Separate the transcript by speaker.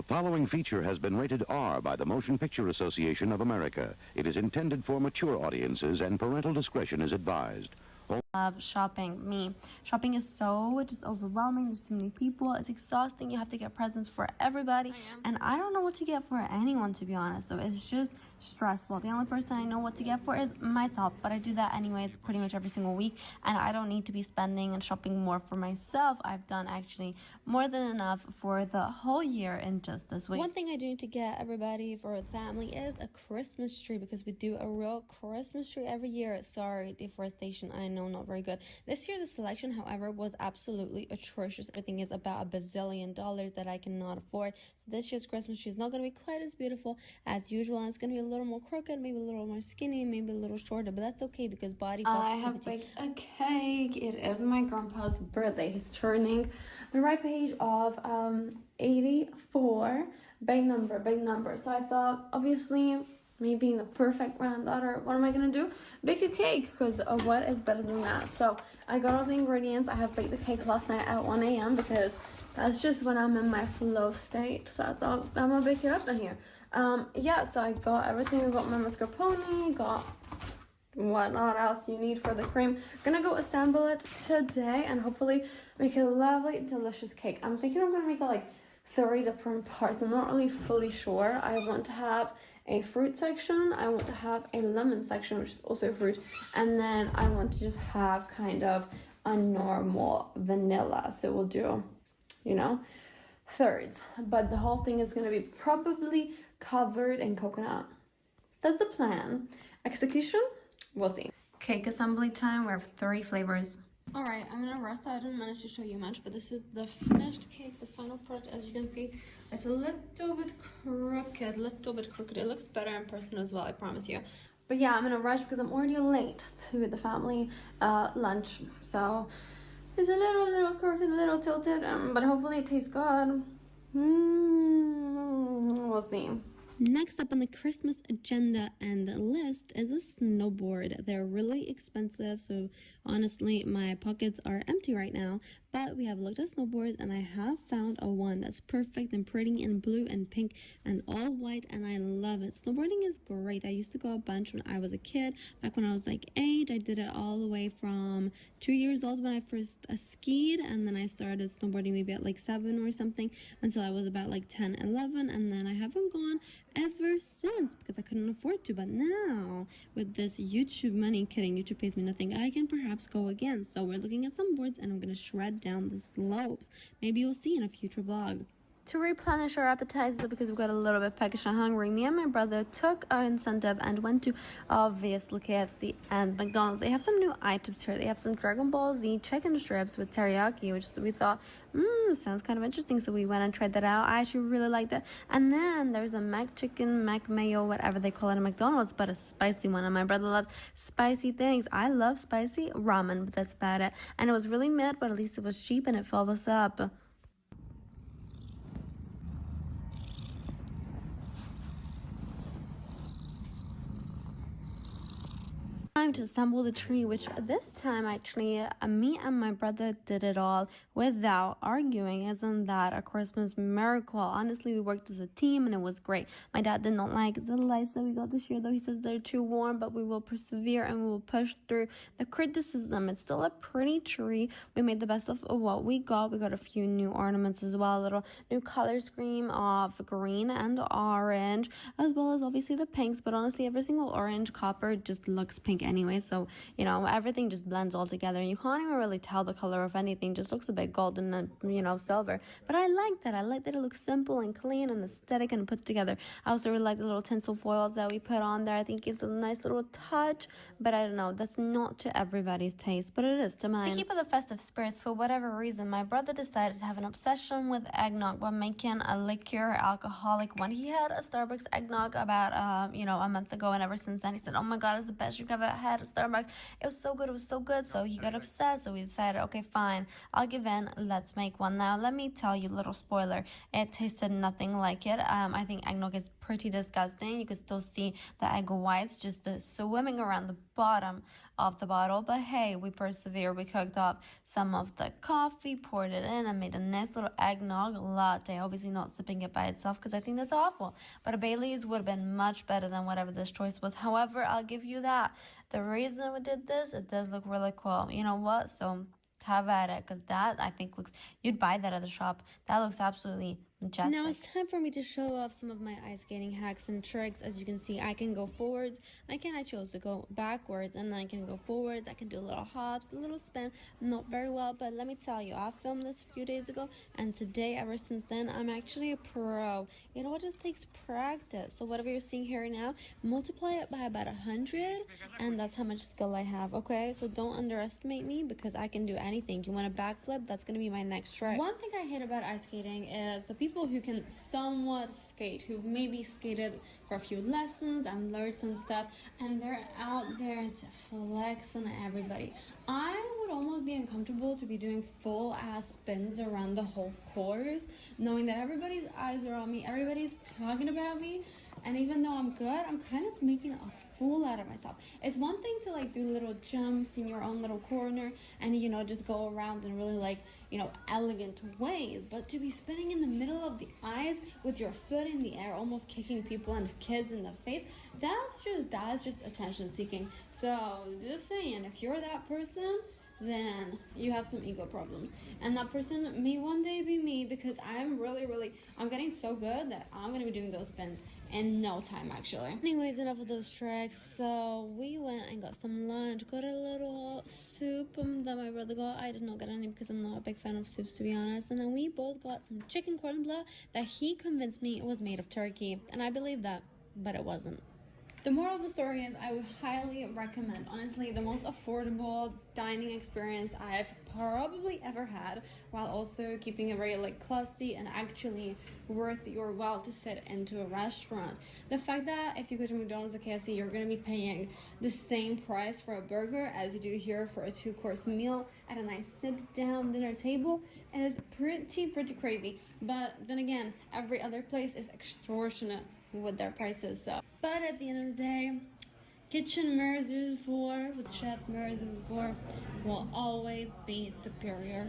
Speaker 1: following feature has been rated R by the Motion Picture Association of America. It is intended for mature audiences and parental discretion is advised.
Speaker 2: Love shopping. Shopping is so just overwhelming. There's too many people. It's exhausting. You have to get presents for everybody, and I don't know what to get for anyone, to be honest. So it's just stressful. The only person I know what to get for is myself, but I do that anyways pretty much every single week, and I don't need to be spending and shopping more for myself. I've done actually more than enough for the whole year in just this week. One thing I do need to get everybody for the family is a Christmas tree, because we do a real Christmas tree every year. Sorry, deforestation, I know, not very good. This year the selection, however, was absolutely atrocious. Everything is about $1 bazillion that I cannot afford. So this year's Christmas tree is not going to be quite as beautiful as usual, and it's going to be a little more crooked, maybe a little more skinny, maybe a little shorter, but that's okay because body positivity.
Speaker 3: I have baked a cake. It is my grandpa's birthday. He's turning the right page of 84. Big number. So I thought, obviously, me being the perfect granddaughter, what am I gonna do? Bake a cake, because what is better than that? So I got all the ingredients. I have baked the cake last night at 1 a.m. because that's just when I'm in my flow state. So I thought I'm gonna bake it up in here. Yeah, so I got everything. I got my mascarpone, got whatnot else you need for the cream. Gonna go assemble it today and hopefully make a lovely, delicious cake. I'm thinking I'm gonna make it like 30 different parts. I'm not really fully sure. I want to have a fruit section, I want to have a lemon section, which is also a fruit, and then I want to just have kind of a normal vanilla. So we'll do, thirds, but the whole thing is going to be probably covered in coconut. That's the plan. Execution, we'll see.
Speaker 2: Cake assembly time. We have 3 flavors.
Speaker 3: Alright, I'm gonna rest. I didn't manage to show you much, but this is the finished cake, the final product. As you can see, it's a little bit crooked. It looks better in person as well, I promise you. But yeah, I'm in a rush because I'm already late to the family lunch. So it's a little crooked, a little tilted, but hopefully it tastes good. We'll see.
Speaker 2: Next up on the Christmas agenda and list is a snowboard. They're really expensive, so honestly my pockets are empty right now, but we have looked at snowboards and I have found a one that's perfect and pretty in blue and pink and all white, and I love it. Snowboarding is great. I used to go a bunch when I was a kid. Back when I was like 8, I did it all the way from 2 years old when I first skied, and then I started snowboarding maybe at like 7 or something until I was about like 10, 11, and then I haven't gone ever since because I couldn't afford to. But now with this YouTube money, kidding, YouTube pays me nothing, I can perhaps go again. So we're looking at some boards and I'm gonna shred down the slopes. Maybe you'll see in a future vlog. To replenish our appetites, because we got a little bit peckish and hungry, me and my brother took our incentive and went to, obviously, KFC and McDonald's. They have some new items here. They have some Dragon Ball Z chicken strips with teriyaki, which we thought, sounds kind of interesting. So we went and tried that out. I actually really liked it. And then there's a mac chicken, mac mayo, whatever they call it at McDonald's, but a spicy one. And my brother loves spicy things. I love spicy ramen, but that's about it. And it was really mid, but at least it was cheap and it filled us up. Time to assemble the tree, which this time actually me and my brother did it all without arguing. Isn't that a Christmas miracle? Honestly, we worked as a team and it was great. My dad did not like the lights that we got this year, though. He says they're too warm, but we will persevere and we will push through the criticism. It's still a pretty tree. We made the best of what we got. We got a few new ornaments as well, a little new color scheme of green and orange, as well as obviously the pinks, but honestly every single orange copper just looks pink anyway, so everything just blends all together and you can't even really tell the color of anything. Just looks a bit golden and silver, but I like that. It looks simple and clean and aesthetic and put together. I also really like the little tinsel foils that we put on there. I think it gives it a nice little touch, but I don't know, that's not to everybody's taste, but it is to mine. To keep with the festive spirits, for whatever reason, my brother decided to have an obsession with eggnog by making a liqueur alcoholic one. He had a Starbucks eggnog about a month ago, and ever since then he said, oh my god, it's the best you've ever had. had at Starbucks. It was so good, it was so good. So he got upset, so we decided, okay, fine, I'll give in, let's make one. Now, let me tell you, little spoiler, it tasted nothing like it. I think eggnog is pretty disgusting. You can still see the egg whites just swimming around the bottom of the bottle, but hey, we persevered. We cooked off some of the coffee, poured it in, and made a nice little eggnog latte. Obviously not sipping it by itself because I think that's awful, but a Bailey's would have been much better than whatever this choice was. However, I'll give you that. The reason we did this, it does look really cool. You know what? So have at it, because that I think looks, you'd buy that at the shop. That looks absolutely majestic.
Speaker 3: Now it's time for me to show off some of my ice skating hacks and tricks. As you can see, I can go forwards, I can actually also go backwards, and I can go forwards. I can do little hops, a little spin. Not very well, but let me tell you, I filmed this a few days ago, and today, ever since then, I'm actually a pro. It all just takes practice. So whatever you're seeing here now, multiply it by about 100, and that's how much skill I have. Okay, so don't underestimate me, because I can do anything. You want a backflip? That's gonna be my next trick. One thing I hate about ice skating is the people who can somewhat skate, who've maybe skated for a few lessons and learned some stuff, and they're out there to flex on everybody. I would almost be uncomfortable to be doing full ass spins around the whole course, knowing that everybody's eyes are on me, everybody's talking about me, and even though I'm good, I'm kind of making a fool out of myself. It's one thing to like do little jumps in your own little corner and, you know, just go around in really like, you know, elegant ways, but to be spinning in the middle of the ice with your foot in the air, almost kicking people and kids in the face, that's just attention seeking. So just saying, if you're that person, then you have some ego problems, and that person may one day be me, because I'm getting so good that I'm gonna be doing those spins in no time, actually. Anyways, enough of those tricks. So we went and got some lunch, got a little soup that my brother got. I did not get any because I'm not a big fan of soups, to be honest. And then we both got some chicken cordon bleu that he convinced me was made of turkey, and I believe that, but it wasn't. The moral of the story is I would highly recommend, honestly, the most affordable dining experience I've probably ever had, while also keeping it very like classy and actually worth your while to sit into a restaurant. The fact that if you go to McDonald's or KFC, you're going to be paying the same price for a burger as you do here for a 2-course meal at a nice sit-down dinner table is pretty crazy. But then again, every other place is extortionate with their prices. So, but at the end of the day, Kitchen Merzier with Chef Merzier will always be superior.